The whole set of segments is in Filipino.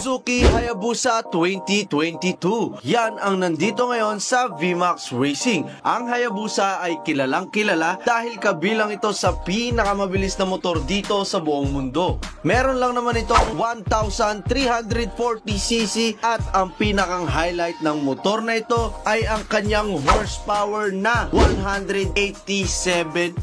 Suzuki Hayabusa 2022. Yan ang nandito ngayon sa VMAX Racing. Ang Hayabusa ay kilalang kilala dahil kabilang ito sa pinakamabilis na motor dito sa buong mundo. Meron lang naman itong 1,340cc at ang pinakang highlight ng motor na ito ay ang kanyang horsepower na 187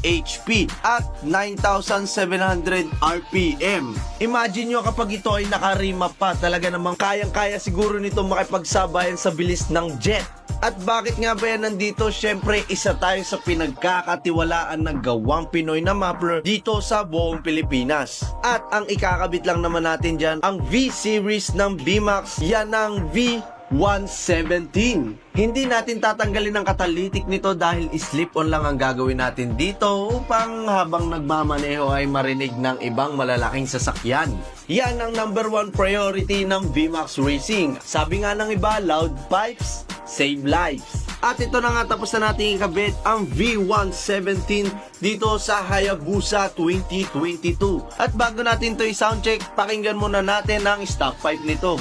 HP at 9,700 RPM. Imagine nyo kapag ito ay nakarima pa, talaga namang kayang-kaya siguro nito makipagsabayan sa bilis ng jet. At bakit nga ba yan nandito? Syempre, isa tayo sa pinagkakatiwalaan ng gawang Pinoy na muffler dito sa buong Pilipinas. At ang ikakabit lang naman natin dyan, ang V-Series ng VMAX, yan ang V117. Hindi natin tatanggalin ang catalytic nito dahil slip-on lang ang gagawin natin dito upang habang nagmamaneho ay marinig ng ibang malalaking sasakyan. Yan ang number 1 priority ng VMAX Racing. Sabi nga ng iba, loud pipes save lives. At ito na nga, tapos na natin ikabit ang V117 dito sa Hayabusa 2022. At bago natin ito i-soundcheck, pakinggan muna natin ang stock pipe nito.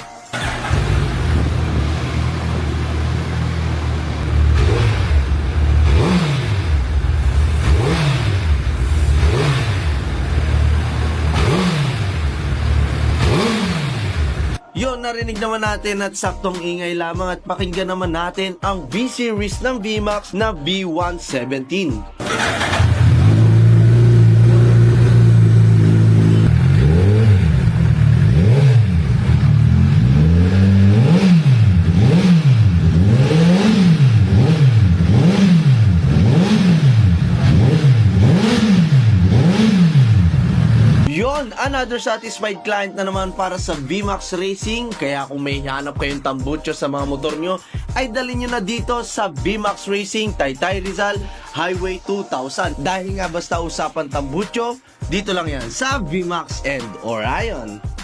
Yon, narinig naman natin at saktong ingay lamang at pakinggan naman natin ang V-Series ng VMAX na V117. Another satisfied client na naman para sa VMAX Racing. Kaya kung may hanap kayong tambucho sa mga motor nyo, ay dalhin nyo na dito sa VMAX Racing, Taytay Rizal, Highway 2000. Dahil nga basta usapan tambucho, dito lang yan sa VMAX and Orion.